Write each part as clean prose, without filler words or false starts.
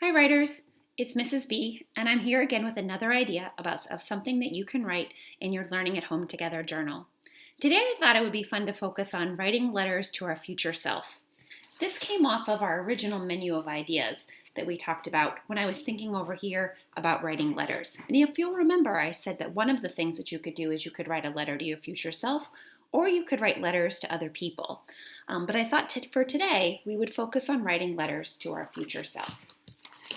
Hi writers, it's Mrs. B, and I'm here again with another idea of something that you can write in your Learning at Home Together journal. Today I thought it would be fun to focus on writing letters to our future self. This came off of our original menu of ideas that we talked about when I was thinking over here about writing letters. And if you'll remember, I said that one of the things that you could do is you could write a letter to your future self, or you could write letters to other people. But I thought for today, we would focus on writing letters to our future self.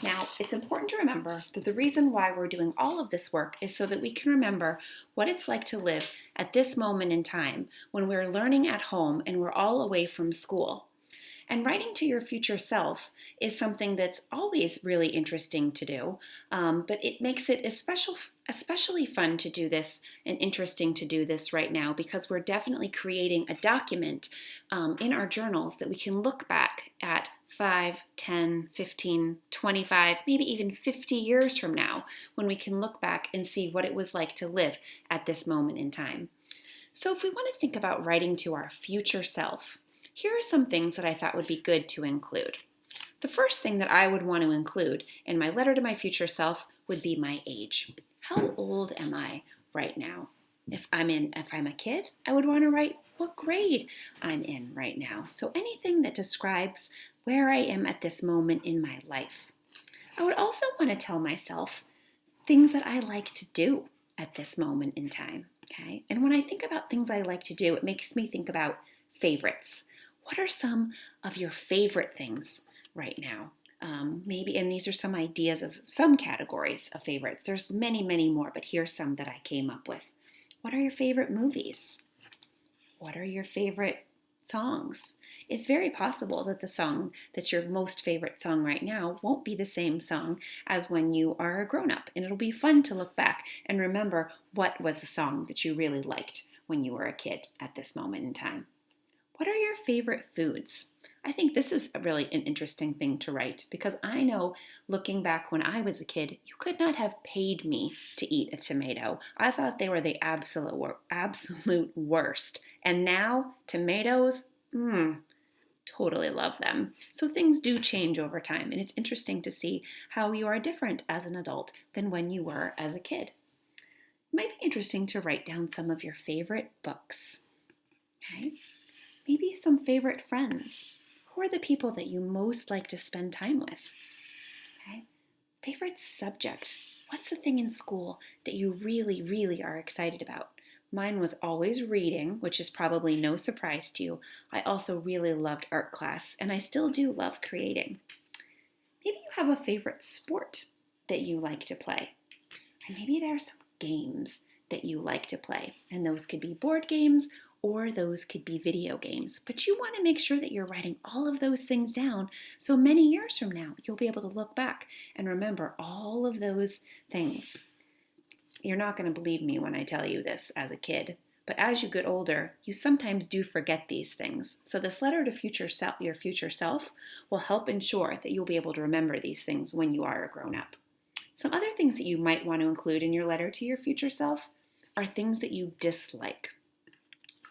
Now, it's important to remember that the reason why we're doing all of this work is so that we can remember what it's like to live at this moment in time when we're learning at home and we're all away from school. And writing to your future self is something that's always really interesting to do, but it makes it especially fun to do this and interesting to do this right now because we're definitely creating a document in our journals that we can look back at 5, 10, 15, 25, maybe even 50 years from now when we can look back and see what it was like to live at this moment in time. So if we want to think about writing to our future self, here are some things that I thought would be good to include. The first thing that I would want to include in my letter to my future self would be my age. How old am I right now? If I'm a kid, I would want to write what grade I'm in right now. So anything that describes where I am at this moment in my life. I would also want to tell myself things that I like to do at this moment in time. Okay? And when I think about things I like to do, it makes me think about favorites. What are some of your favorite things right now? Maybe, and these are some ideas of some categories of favorites. There's many, many more, but here's some that I came up with. What are your favorite movies? What are your favorite songs? It's very possible that the song that's your most favorite song right now won't be the same song as when you are a grown-up. And it'll be fun to look back and remember what was the song that you really liked when you were a kid at this moment in time. What are your favorite foods? I think this is really an interesting thing to write because I know looking back when I was a kid, you could not have paid me to eat a tomato. I thought they were the absolute worst. And now, tomatoes, totally love them. So things do change over time, and it's interesting to see how you are different as an adult than when you were as a kid. It might be interesting to write down some of your favorite books. Okay? Maybe some favorite friends. Who are the people that you most like to spend time with? Okay? Favorite subject. What's the thing in school that you really, really are excited about? Mine was always reading, which is probably no surprise to you. I also really loved art class, and I still do love creating. Maybe you have a favorite sport that you like to play. And maybe there are some games that you like to play, and those could be board games or those could be video games. But you want to make sure that you're writing all of those things down so many years from now you'll be able to look back and remember all of those things. You're not going to believe me when I tell you this as a kid, but as you get older, you sometimes do forget these things. So this letter to your future self will help ensure that you'll be able to remember these things when you are a grown-up. Some other things that you might want to include in your letter to your future self are things that you dislike.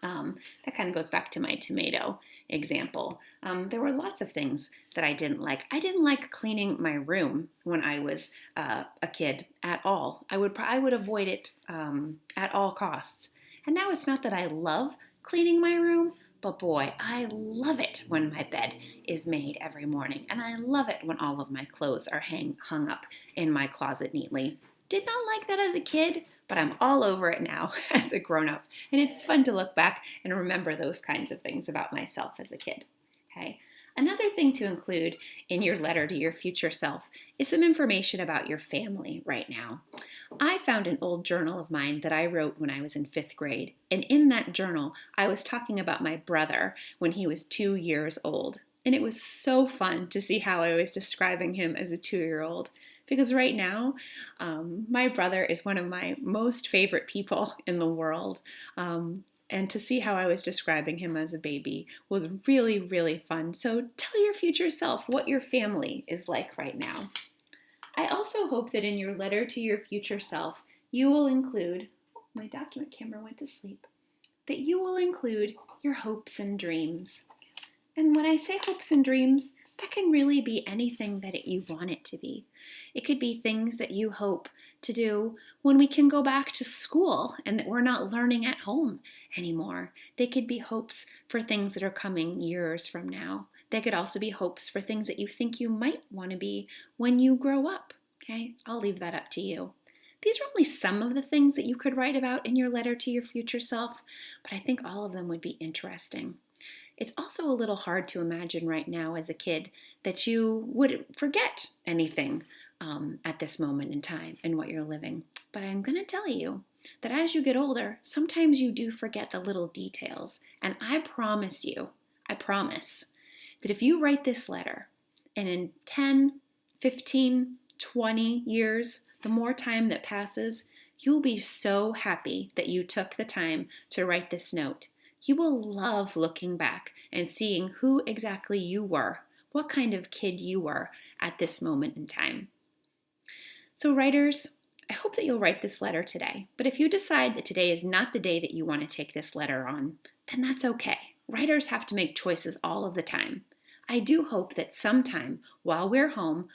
That kind of goes back to my tomato example. There were lots of things that I didn't like. I didn't like cleaning my room when I was a kid at all. I would avoid it at all costs. And now it's not that I love cleaning my room, but boy, I love it when my bed is made every morning. And I love it when all of my clothes are hung up in my closet neatly. Did not like that as a kid, but I'm all over it now as a grown-up. And it's fun to look back and remember those kinds of things about myself as a kid. Okay? Another thing to include in your letter to your future self is some information about your family right now. I found an old journal of mine that I wrote when I was in 5th grade. And in that journal, I was talking about my brother when he was 2 years old. And it was so fun to see how I was describing him as a 2-year-old. Because right now, my brother is one of my most favorite people in the world. And to see how I was describing him as a baby was really, really fun. So tell your future self what your family is like right now. I also hope that in your letter to your future self, you will include, my document camera went to sleep, that you will include your hopes and dreams. And when I say hopes and dreams, That can really be anything that you want it to be. It could be things that you hope to do when we can go back to school and that we're not learning at home anymore. They could be hopes for things that are coming years from now. They could also be hopes for things that you think you might want to be when you grow up. Okay, I'll leave that up to you. These are only some of the things that you could write about in your letter to your future self, but I think all of them would be interesting. It's also a little hard to imagine right now as a kid that you would forget anything at this moment in time and what you're living. But I'm going to tell you that as you get older, sometimes you do forget the little details. And I promise you, I promise, that if you write this letter and in 10, 15, 20 years, the more time that passes, you'll be so happy that you took the time to write this note. You will love looking back and seeing who exactly you were, what kind of kid you were at this moment in time. So writers, I hope that you'll write this letter today. But if you decide that today is not the day that you want to take this letter on, then that's okay. Writers have to make choices all of the time. I do hope that sometime while we're home,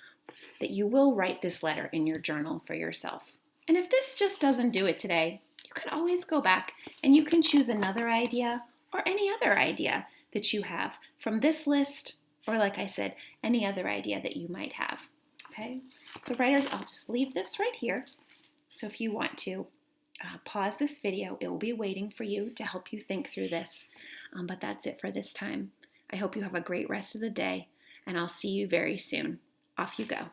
that you will write this letter in your journal for yourself. And if this just doesn't do it today, you can always go back and you can choose another idea or any other idea that you have from this list, or like I said, any other idea that you might have. Okay, so writers, I'll just leave this right here. So if you want to pause this video, it will be waiting for you to help you think through this. But that's it for this time. I hope you have a great rest of the day, and I'll see you very soon. Off you go.